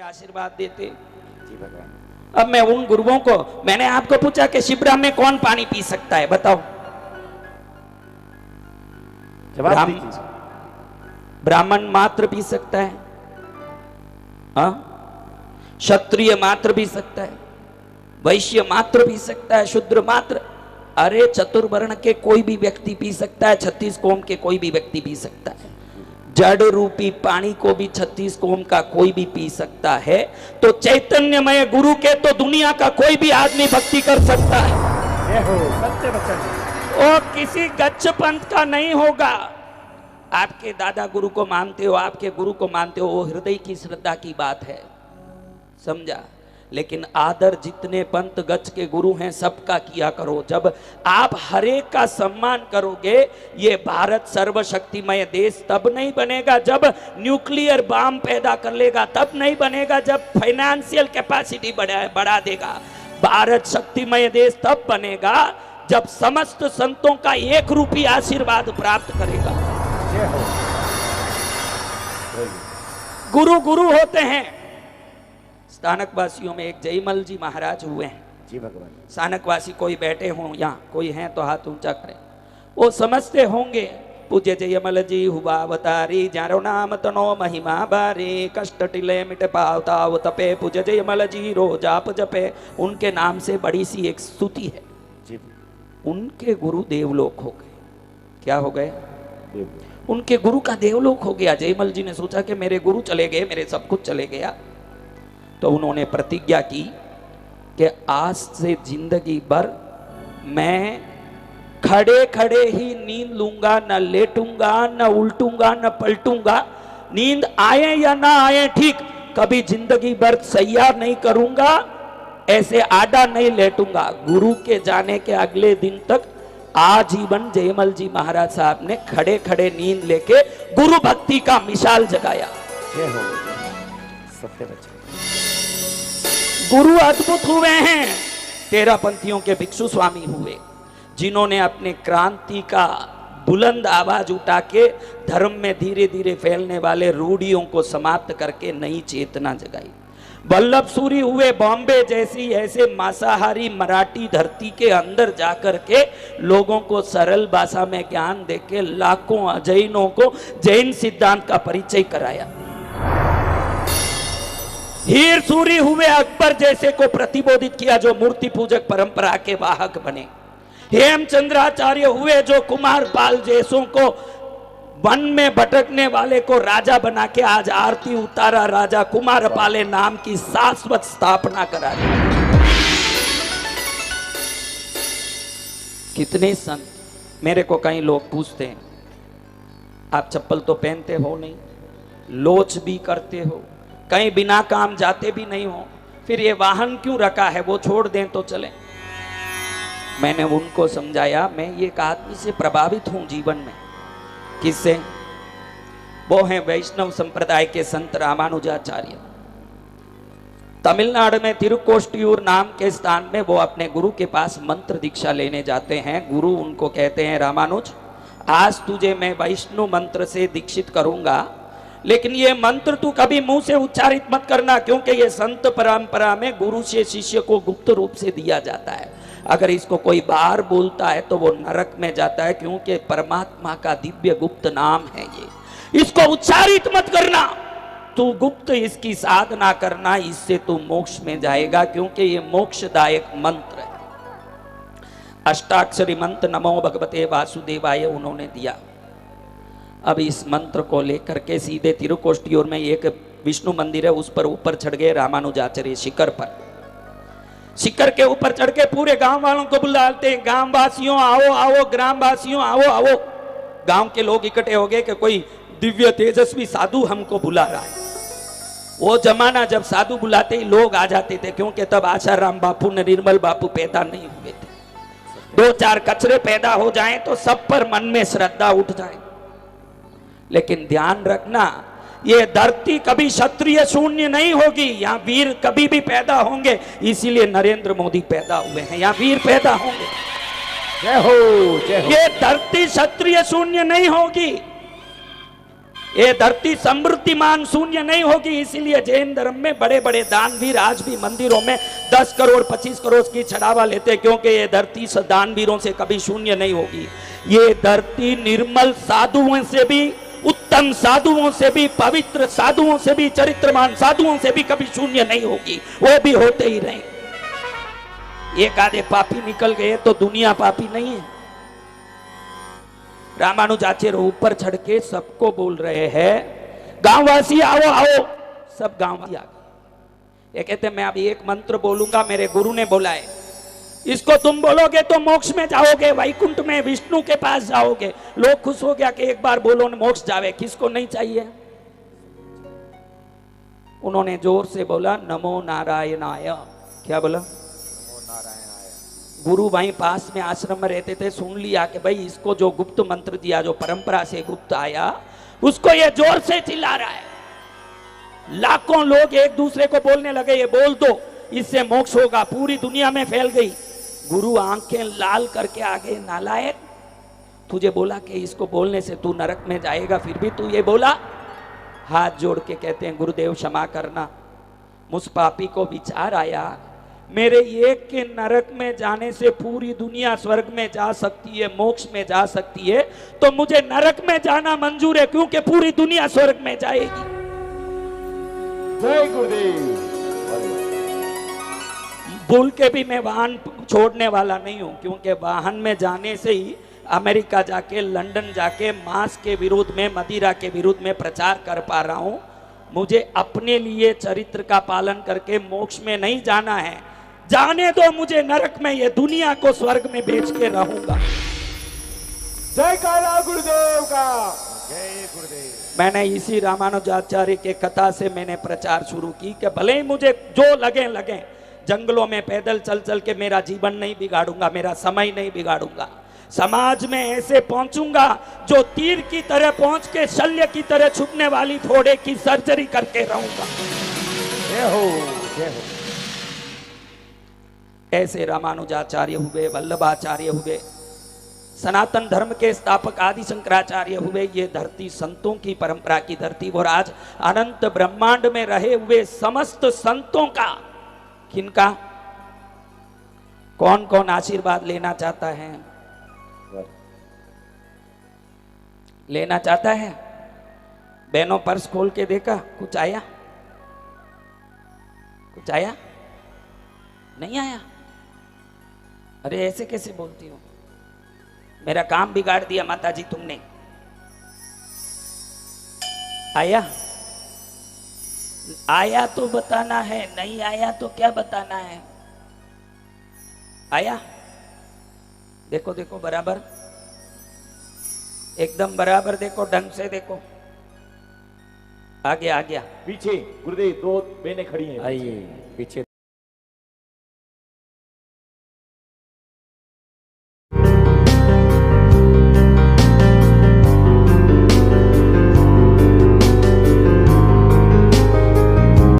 आशीर्वाद देते। जी भगवान। अब मैं उन गुरुओं को, मैंने आपको पूछा कि शिवरा में कौन पानी पी सकता है, बताओ। जवाब दीजिए। ब्राह्मण मात्र पी सकता है, हाँ? क्षत्रिय मात्र पी सकता है, वैश्य मात्र पी सकता है, शूद्र मात्र, अरे चतुर्वर्ण के कोई भी व्यक्ति पी सकता है, 36 कोम के कोई भी व्यक्ति पी सकता है। जड़ रूपी पानी को भी 36 कोम का कोई भी पी सकता है। तो चैतन्यमय गुरु के तो दुनिया का कोई भी आदमी भक्ति कर सकता है। जय हो सत्य वचन। वो किसी गच्छ पंथ का नहीं होगा। आपके दादा गुरु को मानते हो, आपके गुरु को मानते हो, वो हृदय की श्रद्धा की बात है, समझा। लेकिन आदर जितने पंथ गच्छ के गुरु हैं सबका किया करो। जब आप हरेक का सम्मान करोगे, ये भारत सर्वशक्तिमय देश तब नहीं बनेगा जब न्यूक्लियर बम पैदा कर लेगा, तब नहीं बनेगा जब फाइनेंशियल कैपेसिटी बढ़ा देगा। भारत शक्तिमय देश तब बनेगा जब समस्त संतों का एक रूपी आशीर्वाद प्राप्त करेगा। गुरु गुरु होते हैं। स्थानक वासियों में एक जयमल जी महाराज हुए हैं। जी भगवान। स्थानक वासी कोई बैठे हों, यहाँ कोई हैं तो हाथ ऊंचा करें। वो समझते होंगे पूज्य जयमल जी हुआ अवतारी, जारो नाम तनो महिमा बारे, कष्ट टिले मिट पावताव तपे, पूज्य जयमल जी रोजाप जपे। उनके नाम से बड़ी सी एक स्तुति है। जी। उनके गुरु देवलोक हो गए। क्या हो गए? उनके गुरु का देवलोक हो गया। जयमल जी ने सोचा कि मेरे गुरु चले गए, मेरे सब कुछ चले गया। तो उन्होंने प्रतिज्ञा की कि आज से जिंदगी भर मैं खड़े खड़े ही नींद लूंगा, न लेटूंगा, न उल्टूंगा, न पलटूंगा। नींद आए या ना आए ठीक, कभी जिंदगी भर सैया नहीं करूंगा, ऐसे आडा नहीं लेटूंगा। गुरु के जाने के अगले दिन तक आजीवन जयमल जी महाराज साहब ने खड़े खड़े नींद लेके गुरु भक्ति का मिसाल जगाया। जय हो सत्य वचन। गुरु अद्भुत हुए हैं। 13 पंथियों के भिक्षु स्वामी हुए, जिन्होंने अपने क्रांति का बुलंद आवाज उठा के धर्म में धीरे धीरे फैलने वाले रूढ़ियों को समाप्त करके नई चेतना जगाई। वल्लभ सूरी हुए, बॉम्बे जैसी ऐसे मांसाहारी मराठी धरती के अंदर जाकर के लोगों को सरल भाषा में ज्ञान देके लाखों अजैनों को जैन सिद्धांत का परिचय कराया। हीर सूरी हुए, अकबर जैसे को प्रतिबोधित किया, जो मूर्ति पूजक परंपरा के वाहक बने। हेमचंद्राचार्य हुए, जो कुमार पाल जैसों को वन में भटकने वाले को राजा बना के आज आरती उतारा राजा कुमार पाले नाम की शाश्वत स्थापना करा दी। कितने संत। मेरे को कई लोग पूछते हैं, आप चप्पल तो पहनते हो नहीं, लोच भी करते हो, कहीं बिना काम जाते भी नहीं हो, फिर ये वाहन क्यों रखा है, वो छोड़ दें तो चले। मैंने उनको समझाया, मैं ये एक आदमी से प्रभावित हूं जीवन में। किससे? वो हैं वैष्णव संप्रदाय के संत रामानुजाचार्य। तमिलनाडु में तिरुकोष्टियूर नाम के स्थान में वो अपने गुरु के पास मंत्र दीक्षा लेने जाते हैं। गुरु उनको कहते हैं, रामानुज आज तुझे मैं वैष्णव मंत्र से दीक्षित करूंगा, लेकिन ये मंत्र तू कभी मुंह से उच्चारित मत करना, क्योंकि ये संत परंपरा में गुरु से शिष्य को गुप्त रूप से दिया जाता है। अगर इसको कोई बाहर बोलता है तो वो नरक में जाता है, क्योंकि परमात्मा का दिव्य गुप्त नाम है ये। इसको उच्चारित मत करना, तू गुप्त इसकी साधना करना, इससे तू मोक्ष में जाएगा, क्योंकि ये मोक्षदायक मंत्र है। अष्टाक्षरी मंत्र नमो भगवते वासुदेवाय उन्होंने दिया। अब इस मंत्र को लेकर के सीधे तिरुकोष्टियूर में एक विष्णु मंदिर है, उस पर ऊपर चढ़ गए रामानुजाचार्य शिखर पर। शिखर के ऊपर चढ़ के पूरे गांव वालों को बुलाते हैं, गांव वासियों आओ आओ, ग्राम वासियों आओ आओ। गांव के लोग इकट्ठे हो गए कि कोई दिव्य तेजस्वी साधु हमको बुला रहा है। वो जमाना जब साधु बुलाते ही लोग आ जाते थे, क्योंकि तब आशाराम बापू ने निर्मल बापू पैदा नहीं हुए थे। 2-4 कचरे पैदा हो जाएं तो सब पर मन में श्रद्धा उठ जाए। लेकिन ध्यान रखना, ये धरती कभी क्षत्रिय शून्य नहीं होगी, यहाँ वीर कभी भी पैदा होंगे। इसीलिए नरेंद्र मोदी पैदा हुए हैं, यहाँ वीर पैदा होंगे। जय हो जय हो। ये धरती क्षत्रिय शून्य नहीं होगी। ये धरती समृद्धिमान शून्य नहीं होगी। इसीलिए जैन धर्म में बड़े बड़े दानवीर आज भी मंदिरों में 10 करोड़ 25 करोड़ की चढ़ावा लेते, क्योंकि ये धरती दानवीरों से कभी शून्य नहीं होगी। ये धरती निर्मल साधुओं से भी, उत्तम साधुओं से भी, पवित्र साधुओं से भी, चरित्रमान साधुओं से भी कभी शून्य नहीं होगी। वो भी होते ही रहे। एक आधे पापी निकल गए तो दुनिया पापी नहीं है। रामानुजाचार्य ऊपर चढ़ के सबको बोल रहे हैं, गांववासी आओ आओ। सब गांववासी आ गए। ये कहते मैं अभी एक मंत्र बोलूंगा, मेरे गुरु ने बोला है, इसको तुम बोलोगे तो मोक्ष में जाओगे, वैकुंठ में विष्णु के पास जाओगे। लोग खुश हो गया कि एक बार बोलो मोक्ष जावे। किसको नहीं चाहिए? उन्होंने जोर से बोला नमो नारायणाय। क्या बोला? गुरु भाई पास में आश्रम में रहते थे, सुन लिया कि भाई इसको जो गुप्त मंत्र दिया, जो परंपरा से गुप्त आया, उसको ये जोर से चिल्ला रहा है। लाखों लोग एक दूसरे को बोलने लगे ये बोल दो, इससे मोक्ष होगा। पूरी दुनिया में फैल गई। गुरु आंखें लाल करके आगे, नालायक, तुझे बोला कि इसको बोलने से तू नरक में जाएगा, फिर भी तू ये बोला। हाथ जोड़ के कहते हैं गुरुदेव क्षमा करना, मुझ पापी को विचार आया मेरे एक के नरक में जाने से पूरी दुनिया स्वर्ग में जा सकती है, मोक्ष में जा सकती है, तो मुझे नरक में जाना मंजूर है, क्योंकि पूरी दुनिया स्वर्ग में जाएगी। जय गुरुदेव। भूल के भी मैं वाहन छोड़ने वाला नहीं हूं, क्योंकि वाहन में जाने से ही अमेरिका जाके, लंदन जाके मांस के विरोध में, मदिरा के विरोध में प्रचार कर पा रहा हूं। मुझे अपने लिए चरित्र का पालन करके मोक्ष में नहीं जाना है। जाने दो मुझे नरक में, ये दुनिया को स्वर्ग में बेच के रहूंगा। जय काला गुरुदेव का। जय गुरुदेव। मैंने इसी रामानुजाचार्य के कथा से मैंने प्रचार शुरू की कि भले ही मुझे जो लगे लगे, जंगलों में पैदल चल चल के मेरा जीवन नहीं बिगाड़ूंगा, मेरा समय नहीं बिगाड़ूंगा। समाज में ऐसे पहुंचूंगा जो तीर की तरह पहुंच के शल्य की तरह छुपने वाली फोड़े की सर्जरी करके रहूंगा। जय हो, जय हो। ऐसे रामानुजाचार्य हुए, वल्लभाचार्य हुए, सनातन धर्म के स्थापक आदि शंकराचार्य हुए। ये धरती संतों की परंपरा की धरती, और आज अनंत ब्रह्मांड में रहे हुए समस्त संतों का, किनका, कौन कौन आशीर्वाद लेना चाहता है? लेना चाहता है? बहनों पर्स खोल के देखा, कुछ आया? कुछ आया? नहीं आया? अरे ऐसे कैसे बोलती हो? मेरा काम बिगाड़ दिया माता जी तुमने। आया? आया तो बताना है, नहीं आया तो क्या बताना है? आया? देखो देखो बराबर, एकदम बराबर देखो, ढंग से देखो। आ गया, आ गया। पीछे गुरुदेव, दो बहनें खड़ी हैं। आइए पीछे।